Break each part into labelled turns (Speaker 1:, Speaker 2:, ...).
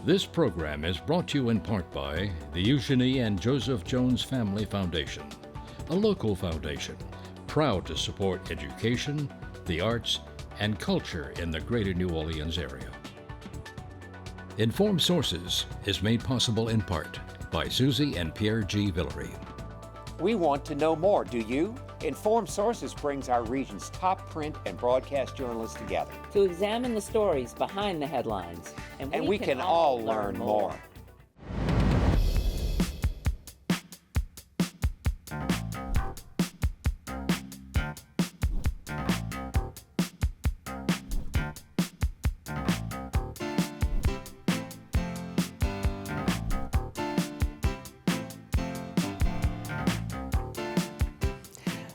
Speaker 1: This program is brought to you in part by the Eugenie and Joseph Jones Family Foundation, a local foundation proud to support education, the arts, and culture in the greater New Orleans area. Informed Sources is made possible in part by Susie and Pierre G. Villery.
Speaker 2: We want to know more, do you? Informed Sources brings our region's top print and broadcast journalists together
Speaker 3: to examine the stories behind the headlines.
Speaker 2: And we can all learn more.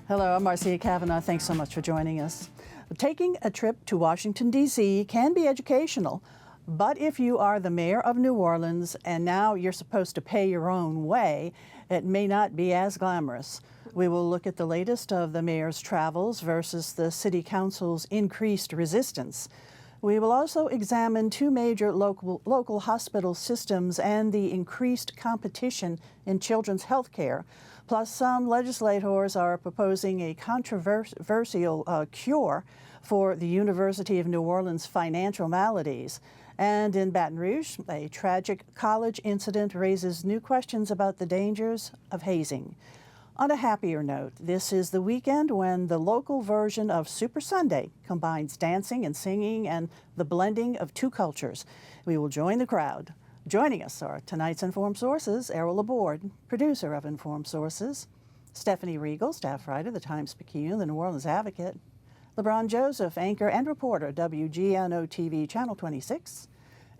Speaker 4: Hello, I'm Marcia Cavanaugh. Thanks so much for joining us. Taking a trip to Washington, D.C. can be educational, but if you are the mayor of New Orleans and now you're supposed to pay your own way, it may not be as glamorous. We will look at the latest of the mayor's travels versus the city council's increased resistance. We will also examine two major local hospital systems and the increased competition in children's health care. Plus, some legislators are proposing a controversial cure for the University of New Orleans' financial maladies. And in Baton Roue, a tragic college incident raises new questions about the dangers of hazing. On a happier note, this is the weekend when the local version of Super Sunday combines dancing and singing and the blending of two cultures. We will join the crowd. Joining us are tonight's Informed Sources, Errol Laborde, producer of Informed Sources, Stephanie Regal, staff writer, The Times-Picayune, The New Orleans Advocate, LeBron Joseph, anchor and reporter, WGNO-TV Channel 26,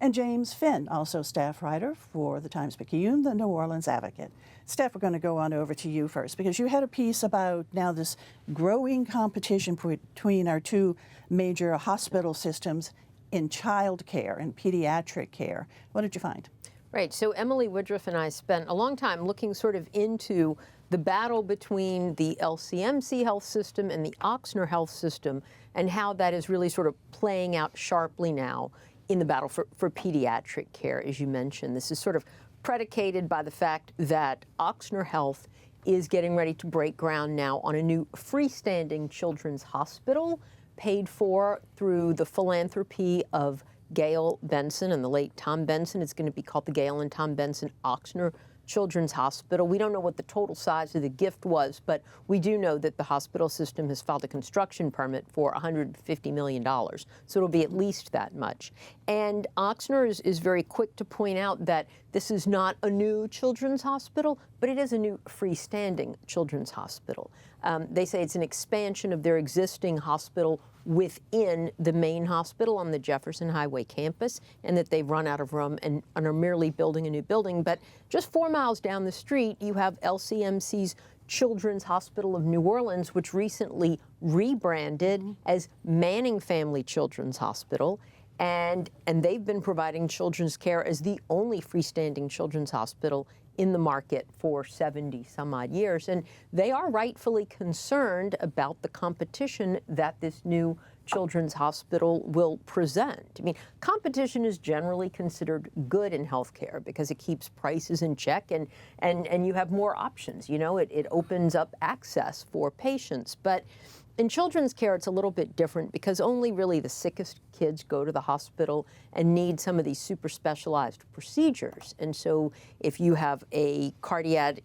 Speaker 4: and James Finn, also staff writer for The Times-Picayune, The New Orleans Advocate. Steph, we're going to go on over to you first, because you had a piece about now this growing competition between our two major hospital systems in child care and pediatric care. What did you find?
Speaker 5: Right, so Emily Woodruff and I spent a long time looking sort of into the battle between the LCMC health system and the Ochsner health system and how that is really sort of playing out sharply now in the battle for pediatric care, as you mentioned. This is sort of predicated by the fact that Ochsner Health is getting ready to break ground now on a new freestanding children's hospital paid for through the philanthropy of Gail Benson and the late Tom Benson. It's going to be called the Gail and Tom Benson Ochsner Children's Hospital. We don't know what the total size of the gift was, but we do know that the hospital system has filed a construction permit for $150 million. So it'll be at least that much. And Ochsner is very quick to point out that this is not a new children's hospital, but it is a new freestanding children's hospital. They say it's an expansion of their existing hospital within the main hospital on the Jefferson Highway campus, and that they've run out of room and are merely building a new building. But just 4 miles down the street, you have LCMC's Children's Hospital of New Orleans, which recently rebranded as Manning Family Children's Hospital. And they've been providing children's care as the only freestanding children's hospital in the market for 70 some odd years. And they are rightfully concerned about the competition that this new children's hospital will present. I mean, competition is generally considered good in healthcare because it keeps prices in check and you have more options. You know, it opens up access for patients. But in children's care, it's a little bit different because only really the sickest kids go to the hospital and need some of these super specialized procedures. And so if you have a pediatric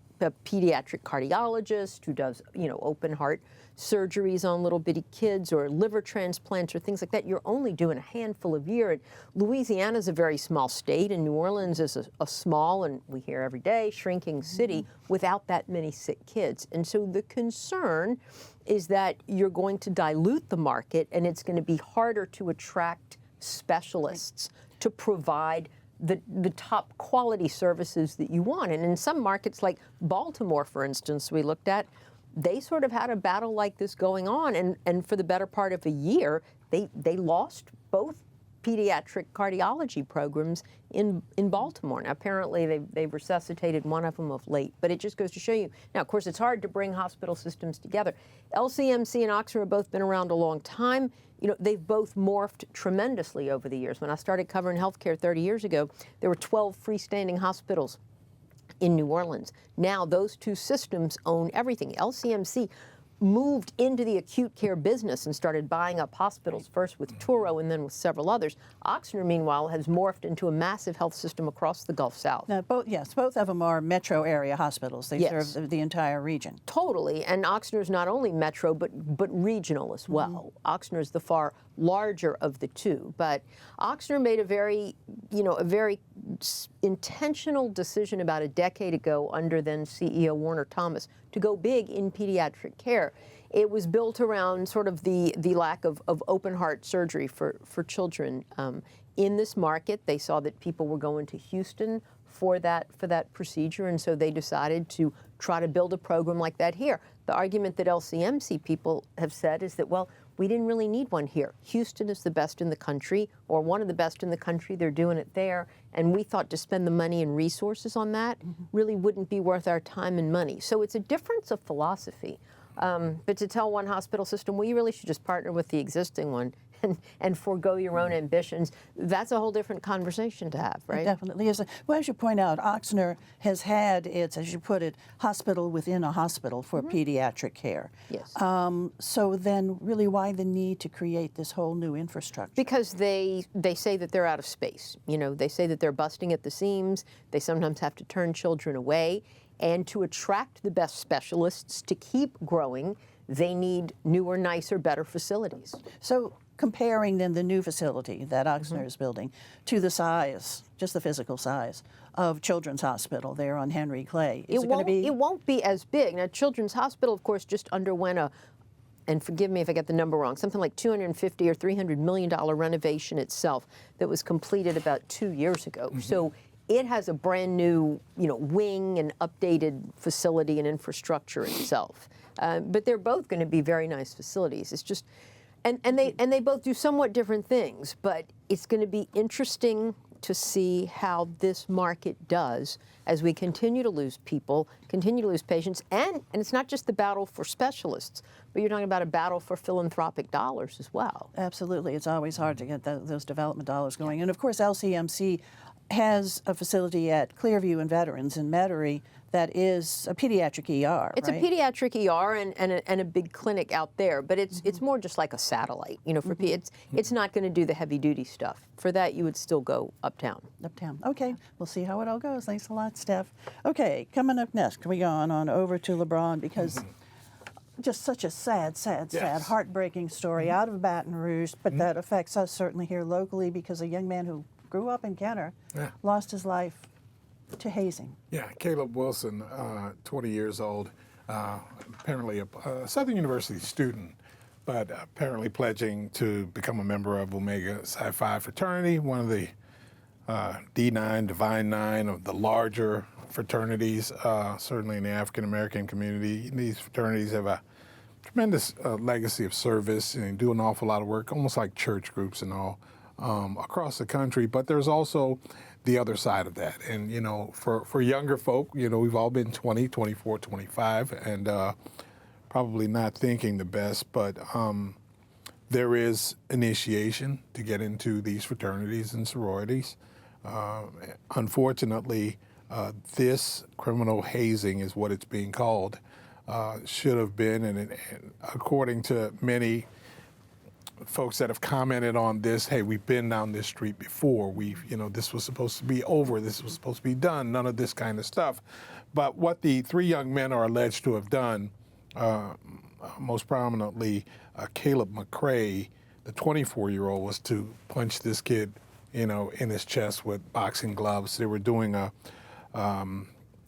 Speaker 5: cardiologist who does, open heart surgeries on little bitty kids or liver transplants or things like that, you're only doing a handful a year. And Louisiana is a very small state, and New Orleans is a small, and we hear every day, shrinking city without that many sick kids. And so the concern is that you're going to dilute the market, and it's going to be harder to attract specialists to provide the top quality services that you want. And in some markets like Baltimore, for instance, we looked at, they sort of had a battle like this going on, and for the better part of a year, they lost both pediatric cardiology programs in Baltimore. Now, apparently they've resuscitated one of them of late, but it just goes to show you. Now, of course, it's hard to bring hospital systems together. LCMC and Oxnard have both been around a long time. You know, they've both morphed tremendously over the years. When I started covering healthcare 30 years ago, there were 12 freestanding hospitals in New Orleans. Now those two systems own everything. LCMC moved into the acute care business and started buying up hospitals, first with Turo and then with several others. Oxnard, meanwhile, has morphed into a massive health system across the Gulf South.
Speaker 4: Now, both of them are metro area hospitals. They
Speaker 5: Yes.
Speaker 4: serve the entire region.
Speaker 5: Totally, and Oxnard's not only metro, but regional as well. Oxnard's the far larger of the two, but Oxnard made a very intentional decision about a decade ago under then CEO Warner Thomas to go big in pediatric care. It was built around sort of the lack of open heart surgery for children in this market. They saw that people were going to Houston for that procedure, and so they decided to try to build a program like that here. The argument that LCMC people have said is that, well, we didn't really need one here. Houston is the best in the country, or one of the best in the country. They're doing it there. And we thought to spend the money and resources on that really wouldn't be worth our time and money. So it's a difference of philosophy. But to tell one hospital system, well, you really should just partner with the existing one and forego your own ambitions, that's a whole different conversation to have, right?
Speaker 4: It definitely is. Well, as you point out, Oxnard has had its, as you put it, hospital within a hospital for pediatric care.
Speaker 5: Yes.
Speaker 4: So then really why the need to create this whole new infrastructure?
Speaker 5: Because they say that they're out of space. You know, they say that they're busting at the seams. They sometimes have to turn children away. And to attract the best specialists to keep growing, they need newer, nicer, better facilities.
Speaker 4: So comparing then the new facility that Oxnard is building to the size, just the physical size, of Children's Hospital there on Henry Clay, is it going to be?
Speaker 5: It won't be as big. Now, Children's Hospital, of course, just underwent and forgive me if I get the number wrong, something like $250 or $300 million renovation itself that was completed about 2 years ago. So it has a brand new, wing and updated facility and infrastructure itself. But they're both going to be very nice facilities. It's just, and they both do somewhat different things. But it's going to be interesting to see how this market does as we continue to lose people, continue to lose patients, and it's not just the battle for specialists, but you're talking about a battle for philanthropic dollars as well.
Speaker 4: Absolutely. It's always hard to get those development dollars going. And of course, LCMC has a facility at Clearview and Veterans in Metairie that is a pediatric ER,
Speaker 5: It's
Speaker 4: right?
Speaker 5: a pediatric ER and a big clinic out there, but it's more just like a satellite. It's not going to do the heavy duty stuff. For that, you would still go uptown.
Speaker 4: Uptown. Okay, we'll see how it all goes. Thanks a lot, Steph. Okay, coming up next, we go on over to Laborde because just such a sad, heartbreaking story out of Baton Rouge, but that affects us certainly here locally because a young man who grew up in Kenner lost his life to hazing.
Speaker 6: Yeah, Caleb Wilson, 20 years old, apparently a Southern University student, but apparently pledging to become a member of Omega Psi Phi fraternity, one of the D9, Divine Nine of the larger fraternities, certainly in the African American community. These fraternities have a tremendous legacy of service and do an awful lot of work, almost like church groups and all, across the country. But there's also the other side of that. And, for younger folk, we've all been 20, 24, 25, and probably not thinking the best, but there is initiation to get into these fraternities and sororities. Unfortunately, this criminal hazing is what it's being called. Should have been, and according to many folks that have commented on this, hey, we've been down this street before. This was supposed to be over. This was supposed to be done. None of this kind of stuff. But what the three young men are alleged to have done, most prominently Caleb McCrae, the 24-year-old, was to punch this kid, in his chest with boxing gloves. They were doing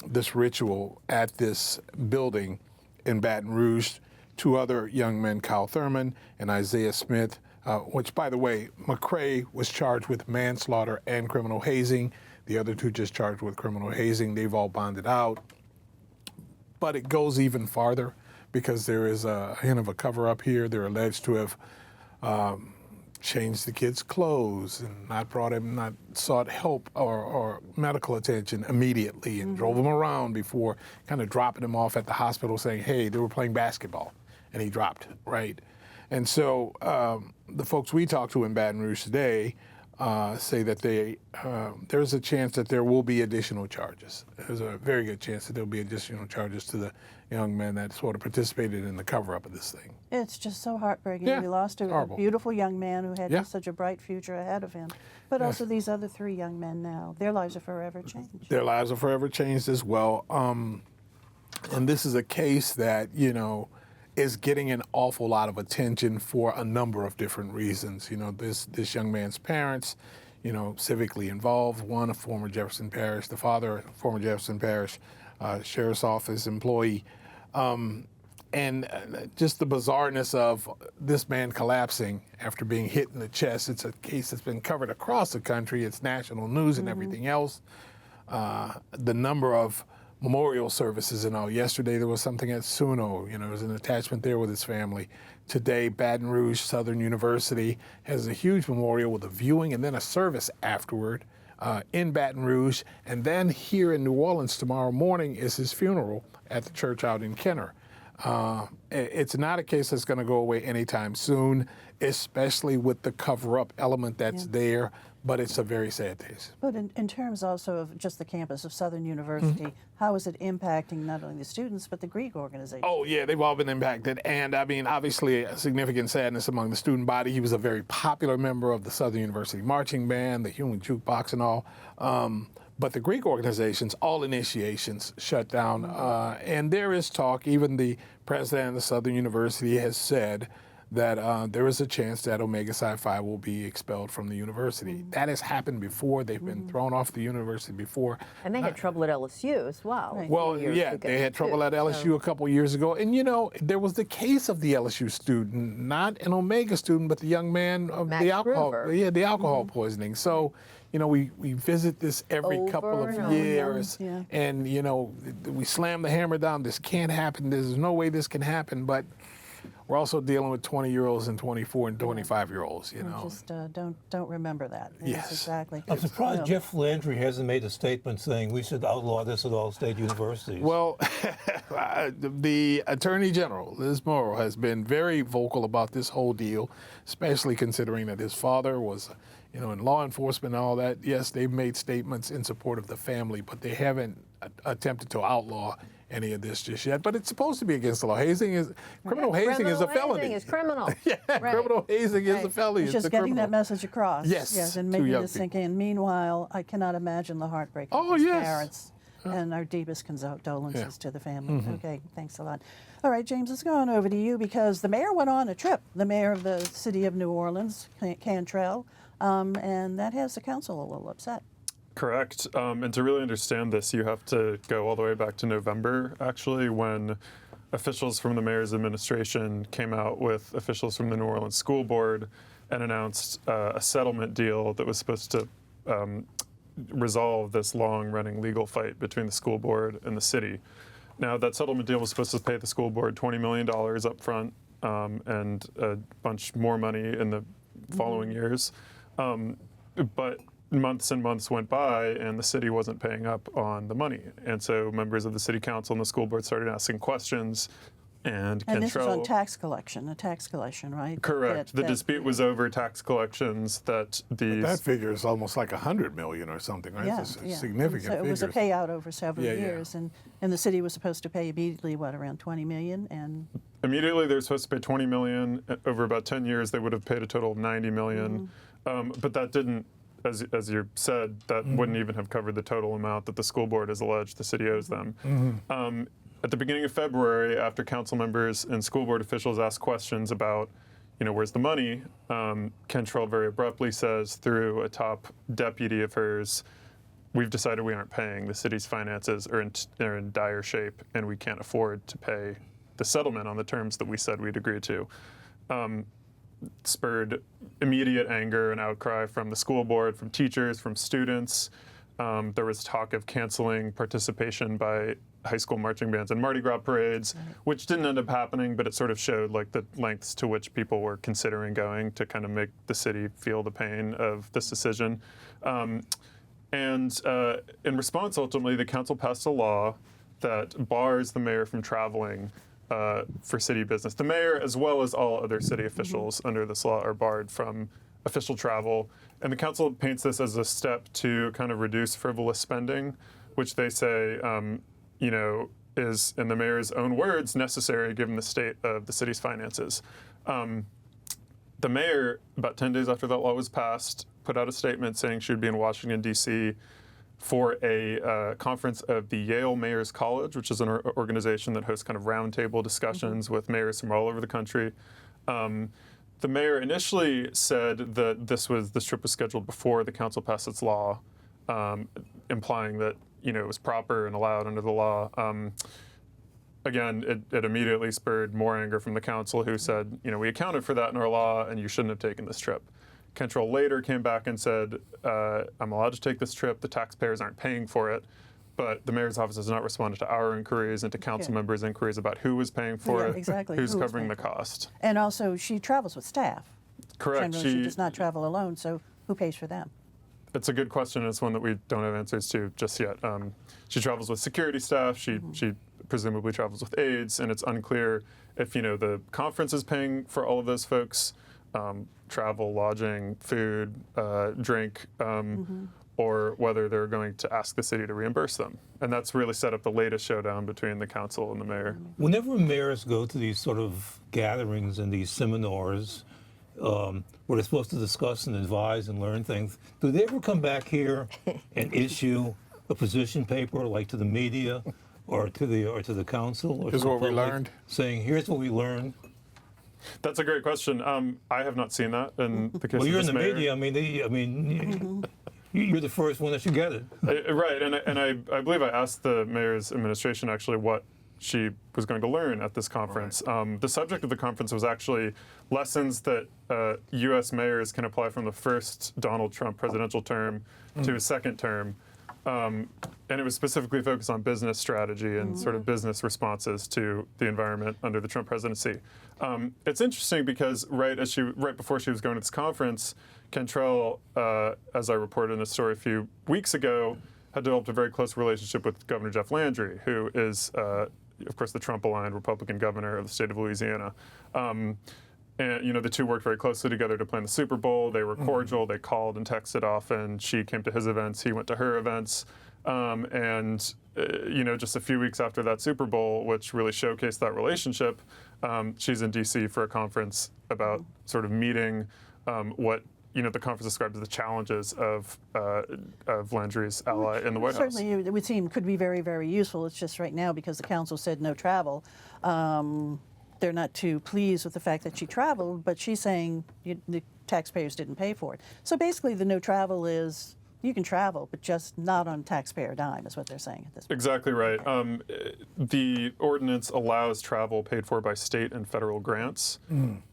Speaker 6: this ritual at this building in Baton Rouge. Two other young men, Kyle Thurman and Isaiah Smith, which, by the way, McCrae was charged with manslaughter and criminal hazing. The other two just charged with criminal hazing. They've all bonded out. But it goes even farther because there is a hint of a cover-up here. They're alleged to have changed the kid's clothes and not sought help or medical attention immediately, and drove him around before kind of dropping him off at the hospital saying, hey, they were playing basketball and he dropped, right? And so the folks we talked to in Baton Rouge today say that there's a chance that there will be additional charges. There's a very good chance that there'll be additional charges to the young men that sort of participated in the cover-up of this thing.
Speaker 4: It's just so heartbreaking.
Speaker 6: Yeah,
Speaker 4: We lost a
Speaker 6: horrible.
Speaker 4: beautiful young man who had
Speaker 6: Yeah.
Speaker 4: just such a bright future ahead of him. But also these other 3 young men now, their lives are forever changed.
Speaker 6: Their lives are forever changed as well. And this is a case that, is getting an awful lot of attention for a number of different reasons. This young man's parents, civically involved, one a former Jefferson Parish, the father a former Jefferson Parish Sheriff's Office employee. And just the bizarreness of this man collapsing after being hit in the chest. It's a case that's been covered across the country. It's national news and everything else. The number of memorial services and all. Yesterday there was something at Suno, there was an attachment there with his family. Today, Baton Rouge Southern University has a huge memorial with a viewing and then a service afterward in Baton Rouge. And then here in New Orleans tomorrow morning is his funeral at the church out in Kenner. It's not a case that's going to go away anytime soon, especially with the cover-up element that's there, but it's a very sad case.
Speaker 4: But in terms also of just the campus of Southern University, how is it impacting not only the students, but the Greek organization?
Speaker 6: Oh, yeah, they've all been impacted. And I mean, obviously, a significant sadness among the student body. He was a very popular member of the Southern University Marching Band, the Human Jukebox and all. But the Greek organizations, all initiations shut down. And there is talk, even the president of the Southern University has said that there is a chance that Omega Psi Phi will be expelled from the university. That has happened before. They've been thrown off the university before.
Speaker 5: And they had trouble at LSU as well.
Speaker 4: Right.
Speaker 6: Well,
Speaker 5: years
Speaker 6: yeah,
Speaker 5: ago,
Speaker 6: they had trouble at LSU a couple years ago. And, there was the case of the LSU student, not an Omega student, but the young man of
Speaker 5: Max
Speaker 6: the alcohol.
Speaker 5: Gruber.
Speaker 6: Yeah, the alcohol poisoning. So, we visit this every couple
Speaker 5: Over
Speaker 6: of
Speaker 5: and over.
Speaker 6: years.
Speaker 4: Yeah.
Speaker 6: And, we slam the hammer down. This can't happen. There's no way this can happen. But we're also dealing with 20-year-olds and 24 and 25-year-olds,
Speaker 4: Just don't remember that.
Speaker 6: Yes.
Speaker 4: Exactly.
Speaker 7: I'm surprised
Speaker 4: No.
Speaker 7: Jeff Landry hasn't made a statement saying we should outlaw this at all state universities.
Speaker 6: Well, the Attorney General, Liz Morrow, has been very vocal about this whole deal, especially considering that his father was, in law enforcement and all that. Yes, they've made statements in support of the family, but they haven't attempted to outlaw any of this just yet. But it's supposed to be against the law. Criminal hazing is a felony.
Speaker 5: Hazing is criminal.
Speaker 6: Yeah,
Speaker 5: Right.
Speaker 6: criminal hazing is a felony.
Speaker 4: It's
Speaker 6: It's
Speaker 4: just
Speaker 6: a
Speaker 4: getting
Speaker 6: criminal.
Speaker 4: that message across.
Speaker 6: Yes,
Speaker 4: and
Speaker 6: to
Speaker 4: making
Speaker 6: young
Speaker 4: this sink in. Meanwhile, I cannot imagine the heartbreak of
Speaker 6: Oh,
Speaker 4: these
Speaker 6: yes.
Speaker 4: parents. And our deepest condolences
Speaker 6: Yeah.
Speaker 4: to the family. Okay, thanks a lot. All right, James, let's go on over to you because the mayor went on a trip. The mayor of the city of New Orleans, Cantrell, and that has the council a little upset.
Speaker 8: Correct. And to really understand this, you have to go all the way back to November, actually, when officials from the mayor's administration came out with officials from the New Orleans School Board and announced a settlement deal that was supposed to resolve this long-running legal fight between the school board and the city. Now, that settlement deal was supposed to pay the school board $20 million up front and a bunch more money in the following years. But months and months went by and the city wasn't paying up on the money. And so members of the city council and the school board started asking questions. And
Speaker 4: this is on
Speaker 8: Cantrell,
Speaker 4: tax collection, right?
Speaker 8: correct. The dispute was over tax collections that these.
Speaker 6: That figure is almost like $100 million or something, right?
Speaker 4: Yeah,
Speaker 6: It's a
Speaker 4: yeah.
Speaker 6: significant
Speaker 4: So it was a
Speaker 6: figure.
Speaker 4: payout over several
Speaker 6: Yeah, yeah.
Speaker 4: years, and the city was supposed to pay immediately, around $20 million, and
Speaker 8: Immediately, they were supposed to pay $20 million. Over about 10 years, they would have paid a total of $90 million. But that didn't, as you said, that wouldn't even have covered the total amount that the school board has alleged the city owes them. At the beginning of February, after council members and school board officials asked questions about, where's the money, Cantrell very abruptly says through a top deputy of hers, we've decided we aren't paying. The city's finances are in dire shape, and we can't afford to pay the settlement on the terms that we said we'd agree to. Spurred immediate anger and outcry from the school board, from teachers, from students. There was talk of canceling participation by high school marching bands and Mardi Gras parades, which didn't end up happening, but it sort of showed like the lengths to which people were considering going to kind of make the city feel the pain of this decision. And in response, ultimately, the council passed a law that bars the mayor from traveling for city business. The mayor, as well as all other city officials under this law, are barred from official travel. And the council paints this as a step to kind of reduce frivolous spending, which they say, you know, is, in the mayor's own words, necessary given the state of the city's finances. The mayor, about 10 days after that law was passed, put out a statement saying she would be in Washington, D.C. for a conference of the Yale Mayor's College, which is an organization that hosts kind of roundtable discussions with mayors from all over the country. The mayor initially said that this trip was scheduled before the council passed its law, implying that, you know, it was proper and allowed under the law. Again, it immediately spurred more anger from the council, who said, you know, we accounted for that in our law and you shouldn't have taken this trip. Cantrell later came back and said, I'm allowed to take this trip, the taxpayers aren't paying for it, but the mayor's office has not responded to our inquiries and to council members' inquiries about who was paying for it,
Speaker 4: exactly.
Speaker 8: who's covering the cost.
Speaker 4: And also, she travels with staff.
Speaker 8: Correct.
Speaker 4: Generally, she does not travel alone, so who pays for them?
Speaker 8: It's a good question. It's one that we don't have answers to just yet. She travels with security staff. She presumably travels with aides, and it's unclear if, you know, the conference is paying for all of those folks, travel, lodging, food, drink, or whether they're going to ask the city to reimburse them. And that's really set up the latest showdown between the council and the mayor.
Speaker 7: Whenever mayors go to these sort of gatherings and these seminars, where they're supposed to discuss and advise and learn things, do they ever come back here and issue a position paper, like to the media or to the council, or
Speaker 6: Here's what we learned,
Speaker 7: saying, here's what we learned?
Speaker 8: That's a great question. I have not seen that in the case
Speaker 7: Well,
Speaker 8: of
Speaker 7: you're in
Speaker 8: this
Speaker 7: the
Speaker 8: mayor.
Speaker 7: media. You're the first one that should get it.
Speaker 8: Right, and I believe I asked the mayor's administration actually what she was going to learn at this conference. Right. The subject of the conference was actually lessons that U.S. mayors can apply from the first Donald Trump presidential term to his second term. And it was specifically focused on business strategy and sort of business responses to the environment under the Trump presidency. It's interesting because right before she was going to this conference, Cantrell, as I reported in a story a few weeks ago, had developed a very close relationship with Governor Jeff Landry, who is, of course, the Trump-aligned Republican governor of the state of Louisiana. And, you know, the two worked very closely together to plan the Super Bowl. They were cordial. They called and texted often. She came to his events. He went to her events. You know, just a few weeks after that Super Bowl, which really showcased that relationship, she's in D.C. for a conference about sort of meeting what, you know, the conference described as the challenges of Landry's ally in the White House.
Speaker 4: Certainly, it would seem could be very, very useful. It's just right now, because the council said no travel, they're not too pleased with the fact that she traveled, but she's saying the taxpayers didn't pay for it. So basically, the no travel is you can travel, but just not on taxpayer dime, is what they're saying at this point.
Speaker 8: Exactly right. The ordinance allows travel paid for by state and federal grants.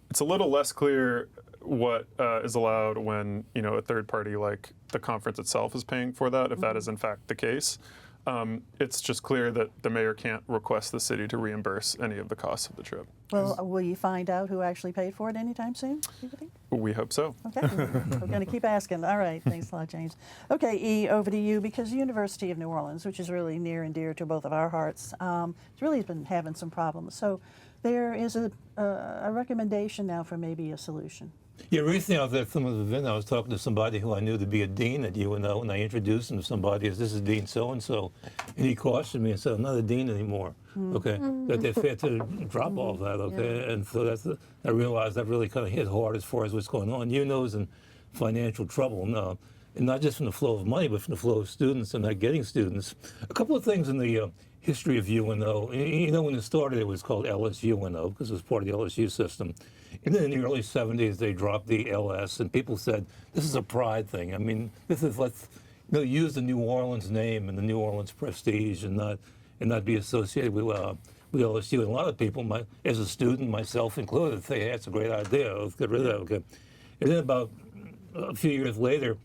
Speaker 8: It's a little less clear what is allowed when, you know, a third party like the conference itself is paying for that, if that is in fact the case. It's just clear that the mayor can't request the city to reimburse any of the costs of the trip.
Speaker 4: Well, will you find out who actually paid for it anytime soon, you think?
Speaker 8: We hope so.
Speaker 4: Okay, we're going to keep asking. All right, thanks a lot, James. Okay, E, over to you, because the University of New Orleans, which is really near and dear to both of our hearts, it's really been having some problems. So there is a recommendation now for maybe a solution.
Speaker 7: Yeah, recently I was at some of the event. I was talking to somebody who I knew to be a dean at UNO, and I introduced him to somebody as, this is Dean so-and-so. And he cautioned me and said, I'm not a dean anymore, okay? That they had to drop all that, okay? Yeah. And so I realized that really kind of hit hard as far as what's going on. UNO's in financial trouble now, and not just from the flow of money, but from the flow of students and not getting students. A couple of things in the history of UNO. You know, when it started, it was called LSUNO because it was part of the LSU system. And then in the early 70s, they dropped the LS, and people said, this is a pride thing. I mean, this is, let's use the New Orleans name and the New Orleans prestige and not be associated with LSU. And a lot of people, as a student, myself included, say, hey, that's a great idea. Let's get rid of that. Okay. And then about a few years later,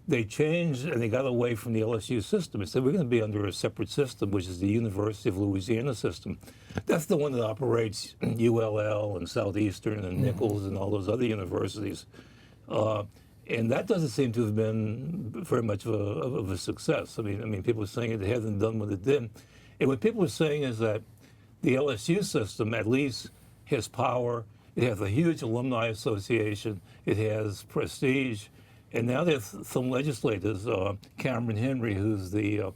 Speaker 7: they changed and they got away from the LSU system. They said, we're going to be under a separate system, which is the University of Louisiana system. That's the one that operates ULL and Southeastern and Nichols and all those other universities. And that doesn't seem to have been very much of a success. I mean, people are saying it hasn't done what it did. And what people are saying is that the LSU system at least has power. It has a huge alumni association. It has prestige. And now there's some legislators, Cameron Henry, who's the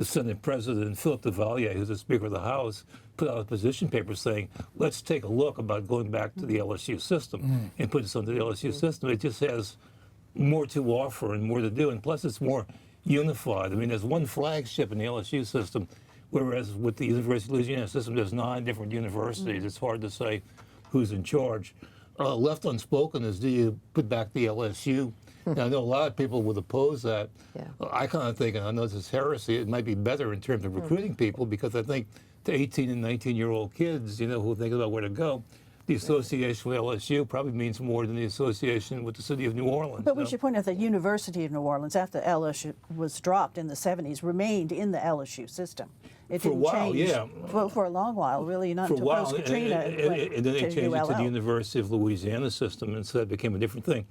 Speaker 7: Senate President, Philip DeValier, who's the Speaker of the House, put out a position paper saying, let's take a look about going back to the LSU system and put this under the LSU system. It just has more to offer and more to do, and plus it's more unified. I mean, there's one flagship in the LSU system, whereas with the University of Louisiana system, there's 9 different universities. It's hard to say who's in charge. Left unspoken is, do you put back the LSU? Now, I know a lot of people would oppose that.
Speaker 5: Yeah.
Speaker 7: I kind of think, and I know this is heresy, it might be better in terms of recruiting people, because I think to 18 and 19-year-old kids, who think about where to go, the association with LSU probably means more than the association with the city of New Orleans.
Speaker 4: But we should point out that University of New Orleans, after LSU was dropped in the 70s, remained in the LSU system. It
Speaker 7: For a
Speaker 4: didn't
Speaker 7: while,
Speaker 4: change
Speaker 7: yeah.
Speaker 4: For a long while, really, not
Speaker 7: For a
Speaker 4: until
Speaker 7: while,
Speaker 4: post-Katrina.
Speaker 7: and then they changed it to the University of Louisiana system, and so it became a different thing.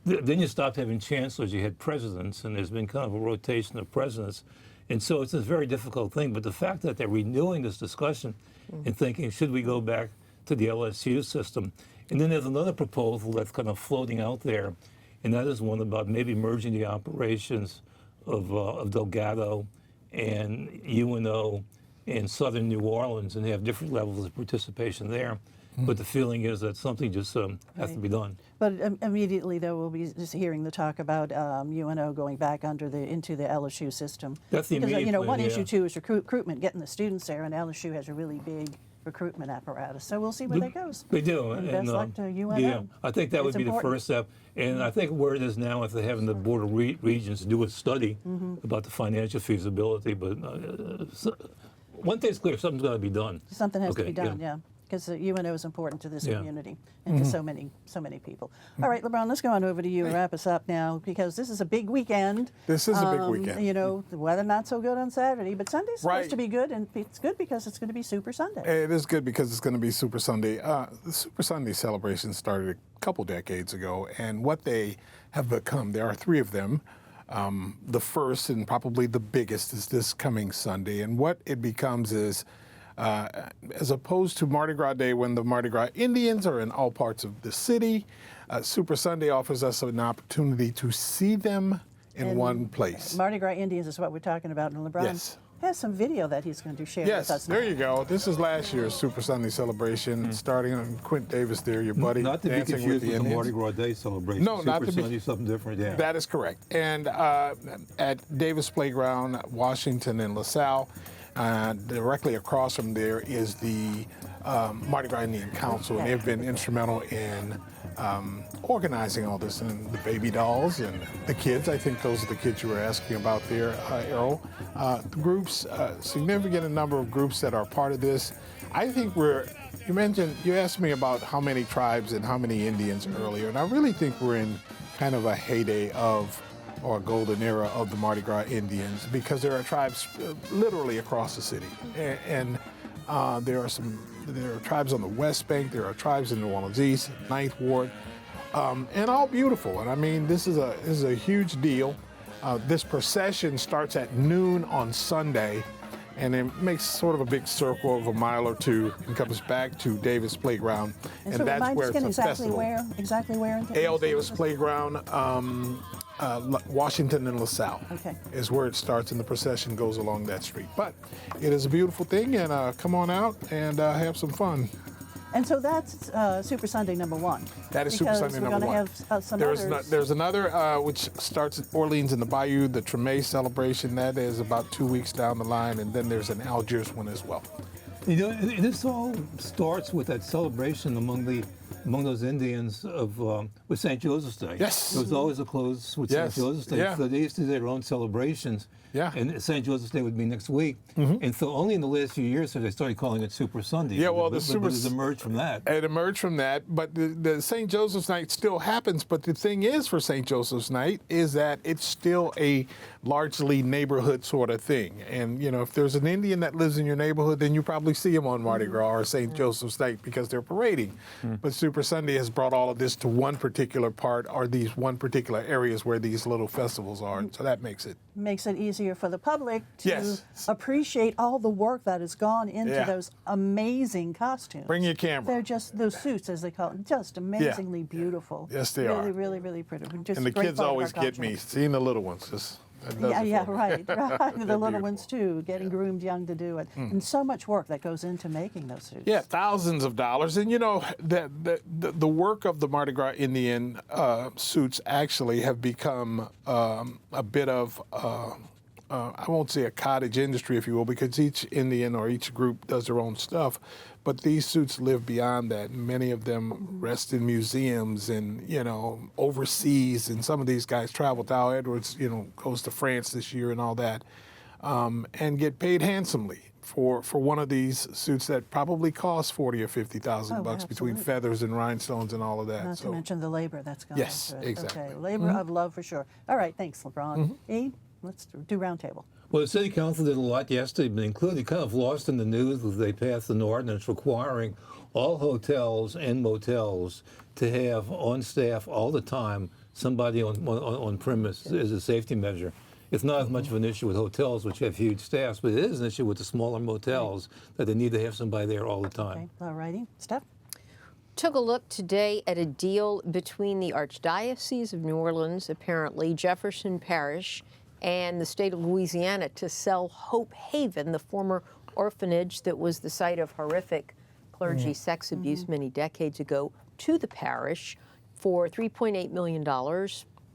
Speaker 7: Then you stopped having chancellors, you had presidents, and there's been kind of a rotation of presidents. And so it's a very difficult thing. But the fact that they're renewing this discussion and thinking, should we go back to the LSU system? And then there's another proposal that's kind of floating out there, and that is one about maybe merging the operations of Delgado and UNO and Southern New Orleans, and they have different levels of participation there. But the feeling is that something just has to be done.
Speaker 4: But immediately, though, we'll be just hearing the talk about UNO going back into the LSU system.
Speaker 7: That's the
Speaker 4: because
Speaker 7: immediate plan,
Speaker 4: one
Speaker 7: yeah.
Speaker 4: issue too is recruitment, getting the students there, and LSU has a really big recruitment apparatus. So we'll see where that goes.
Speaker 7: They do.
Speaker 4: And best luck to UNO.
Speaker 7: Yeah, I think that would
Speaker 4: It's
Speaker 7: be
Speaker 4: important.
Speaker 7: the first step. And I think where it is now is they're having the Board of Regents do a study about the financial feasibility. But one thing's clear, something's got to be done.
Speaker 4: Something has to
Speaker 7: Okay,
Speaker 4: be done, yeah. Because UNO is important to this
Speaker 7: Yeah.
Speaker 4: community and to so many people. All right, LeBron, let's go on over to you and wrap us up now, because this is a big weekend.
Speaker 6: This is a big weekend.
Speaker 4: The weather not so good on Saturday, but Sunday's
Speaker 6: Right.
Speaker 4: supposed to be good, and it's good because it's going to be Super Sunday.
Speaker 6: It is good because it's going to be Super Sunday. The Super Sunday celebration started a couple decades ago, and what they have become, there are 3 of them. The first and probably the biggest is this coming Sunday, and what it becomes is, as opposed to Mardi Gras Day, when the Mardi Gras Indians are in all parts of the city, Super Sunday offers us an opportunity to see them in one place.
Speaker 4: Mardi Gras Indians is what we're talking about, and LeBron
Speaker 6: Yes.
Speaker 4: has some video that he's going to share with
Speaker 6: Yes,
Speaker 4: us.
Speaker 6: there you go. This is last year's Super Sunday celebration, starting on Quint Davis there, your buddy,
Speaker 9: Not to be
Speaker 6: dancing
Speaker 9: confused
Speaker 6: with the
Speaker 9: with the
Speaker 6: Indians.
Speaker 9: Mardi Gras Day celebration.
Speaker 6: No, not
Speaker 9: Super
Speaker 6: to be-
Speaker 9: Sunday, something different, yeah.
Speaker 6: That is correct. And at Davis Playground, Washington and LaSalle, directly across from there is the Mardi Gras Indian Council, and they've been instrumental in organizing all this, and the baby dolls and the kids. I think those are the kids you were asking about there, Errol. The groups, significant number of groups that are part of this. I think you asked me about how many tribes and how many Indians earlier, and I really think we're in kind of a heyday or a golden era of the Mardi Gras Indians, because there are tribes literally across the city, and there are tribes on the West Bank, there are tribes in New Orleans East, 9th Ward, and all beautiful. And I mean, this is a huge deal. This procession starts at noon on Sunday, and it makes sort of a big circle of a mile or 2 and comes back to Davis Playground, and
Speaker 4: so
Speaker 6: that's
Speaker 4: remind
Speaker 6: where
Speaker 4: us
Speaker 6: it's
Speaker 4: again
Speaker 6: a festival.
Speaker 4: exactly where in
Speaker 6: A.L. Davis Playground, Washington and LaSalle is where it starts, and the procession goes along that street. But it is a beautiful thing, and come on out and have some fun.
Speaker 4: And so that's Super Sunday number 1.
Speaker 6: That is Super Sunday number 1.
Speaker 4: Because we're going to have some others.
Speaker 6: There's another which starts at Orleans in the Bayou, the Treme celebration. That is about 2 weeks down the line, and then there's an Algiers one as well.
Speaker 7: This all starts with that celebration among the among those Indians with St. Joseph's Day.
Speaker 6: Yes.
Speaker 7: There was always a close with
Speaker 6: Yes.
Speaker 7: St. Joseph's Day.
Speaker 6: Yeah.
Speaker 7: So they used to do their own celebrations.
Speaker 6: Yeah.
Speaker 7: And St. Joseph's Day would be next week. And so only in the last few years have they started calling it Super Sunday.
Speaker 6: Yeah, well,
Speaker 7: but it emerged from that.
Speaker 6: It emerged from that, but the St. Joseph's Night still happens. But the thing is for St. Joseph's Night is that it's still a largely neighborhood sort of thing. And, you know, if there's an Indian that lives in your neighborhood, then you probably see him on Mardi Gras or St. Joseph's Night because they're parading. But Super Sunday has brought all of this to one particular part or these one particular areas where these little festivals are. So that makes it
Speaker 4: easier for the public to
Speaker 6: Yes.
Speaker 4: appreciate all the work that has gone into
Speaker 6: Yeah.
Speaker 4: those amazing costumes.
Speaker 6: Bring your camera.
Speaker 4: They're just those suits, as they call them, just amazingly beautiful.
Speaker 6: Yes, they
Speaker 4: really,
Speaker 6: are.
Speaker 4: Really, really pretty. Just
Speaker 6: and the
Speaker 4: a great
Speaker 6: kids
Speaker 4: part of our
Speaker 6: always get
Speaker 4: culture.
Speaker 6: me seeing the little ones. That does
Speaker 4: Yeah,
Speaker 6: it
Speaker 4: yeah,
Speaker 6: for me.
Speaker 4: right, right. The little
Speaker 6: beautiful.
Speaker 4: ones too, getting groomed young to do it, and so much work that goes into making those suits.
Speaker 6: Yeah, thousands of dollars. And you know, the work of the Mardi Gras Indian suits actually have become a bit of, I won't say a cottage industry, if you will, because each Indian or each group does their own stuff. But these suits live beyond that. Many of them rest in museums and, you know, overseas. And some of these guys travel. Dow Edwards, you know, goes to France this year and all that, and get paid handsomely for one of these suits that probably costs $40,000 or $50,000 bucks between
Speaker 4: absolutely.
Speaker 6: feathers and rhinestones and all of that.
Speaker 4: Not to mention the labor that's gone
Speaker 6: Yes,
Speaker 4: into it.
Speaker 6: exactly.
Speaker 4: Okay, labor of love for sure. All right, thanks, LeBron. E, let's do roundtable.
Speaker 7: Well, the city council did a lot yesterday, but including kind of lost in the news as they passed an ordinance requiring all hotels and motels to have on staff all the time somebody on premise as a safety measure. It's not as much of an issue with hotels, which have huge staffs, but it is an issue with the smaller motels that they need to have somebody there all the time.
Speaker 4: Okay, all righty. Steph?
Speaker 5: Took a look today at a deal between the Archdiocese of New Orleans, apparently Jefferson Parish, and the state of Louisiana to sell Hope Haven, the former orphanage that was the site of horrific clergy sex abuse many decades ago, to the parish for $3.8 million,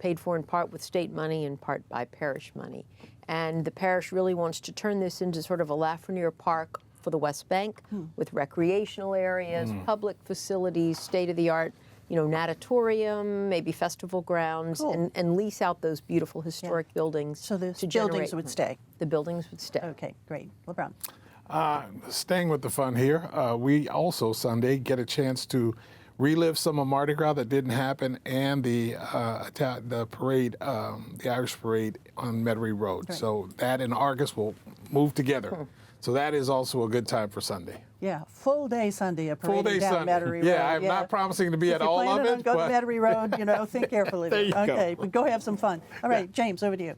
Speaker 5: paid for in part with state money, in part by parish money. And the parish really wants to turn this into sort of a Lafreniere Park for the West Bank with recreational areas, public facilities, state-of-the-art, you know, natatorium, maybe festival grounds,
Speaker 4: Cool.
Speaker 5: and lease out those beautiful historic buildings.
Speaker 4: So the
Speaker 5: to
Speaker 4: buildings
Speaker 5: generate
Speaker 4: would
Speaker 5: money.
Speaker 4: stay.
Speaker 5: The buildings would stay.
Speaker 4: Okay, great. LeBron?
Speaker 6: Staying with the fun here, we also Sunday get a chance to relive some of Mardi Gras that didn't happen and the parade, the Irish parade on Metairie Road.
Speaker 4: Right.
Speaker 6: So that and Argus will move together. So that is also a good time for Sunday.
Speaker 4: Yeah, full day Sunday, a
Speaker 6: Full
Speaker 4: parade
Speaker 6: day
Speaker 4: down
Speaker 6: Sunday.
Speaker 4: Metairie Road.
Speaker 6: Yeah, I'm not promising to be
Speaker 4: If
Speaker 6: at
Speaker 4: you're
Speaker 6: all of
Speaker 4: planning on
Speaker 6: it,
Speaker 4: go
Speaker 6: but
Speaker 4: to Metairie Road, you know, think carefully.
Speaker 6: There you go.
Speaker 4: Okay, but go have some fun. All right, James, over to you.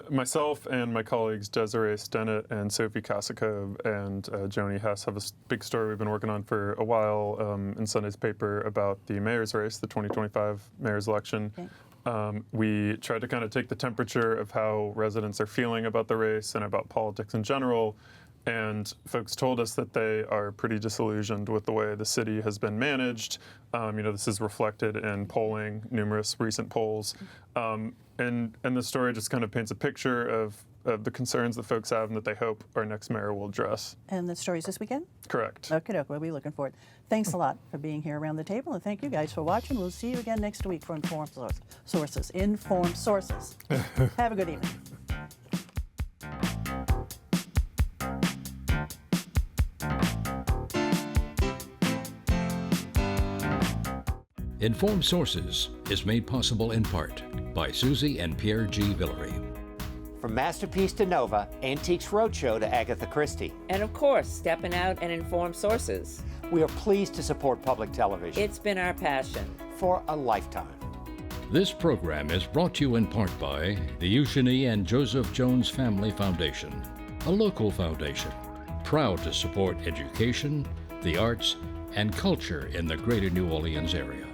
Speaker 8: Myself and my colleagues Desiree Stennett and Sophie Kasakov and Joni Hess have a big story we've been working on for a while in Sunday's paper about the mayor's race, the 2025 mayor's election.
Speaker 4: Okay.
Speaker 8: We tried to kind of take the temperature of how residents are feeling about the race and about politics in general. And folks told us that they are pretty disillusioned with the way the city has been managed. This is reflected in polling, numerous recent polls. And the story just kind of paints a picture of the concerns that folks have and that they hope our next mayor will address.
Speaker 4: And the stories this weekend?
Speaker 8: Correct.
Speaker 4: Okay, we'll be looking for it. Thanks a lot for being here around the table, and thank you guys for watching. We'll see you again next week for Informed Sources. Informed Sources. Have a good evening.
Speaker 1: Informed Sources is made possible in part by Susie and Pierre G. Villery.
Speaker 2: From Masterpiece to Nova, Antiques Roadshow to Agatha Christie,
Speaker 3: And of course, stepping out and inform sources.
Speaker 2: we are pleased to support public television
Speaker 3: It's been our passion.
Speaker 2: for a lifetime.
Speaker 1: This program is brought to you in part by the Eugenie and Joseph Jones Family Foundation, a local foundation proud to support education, the arts, and culture in the greater New Orleans area.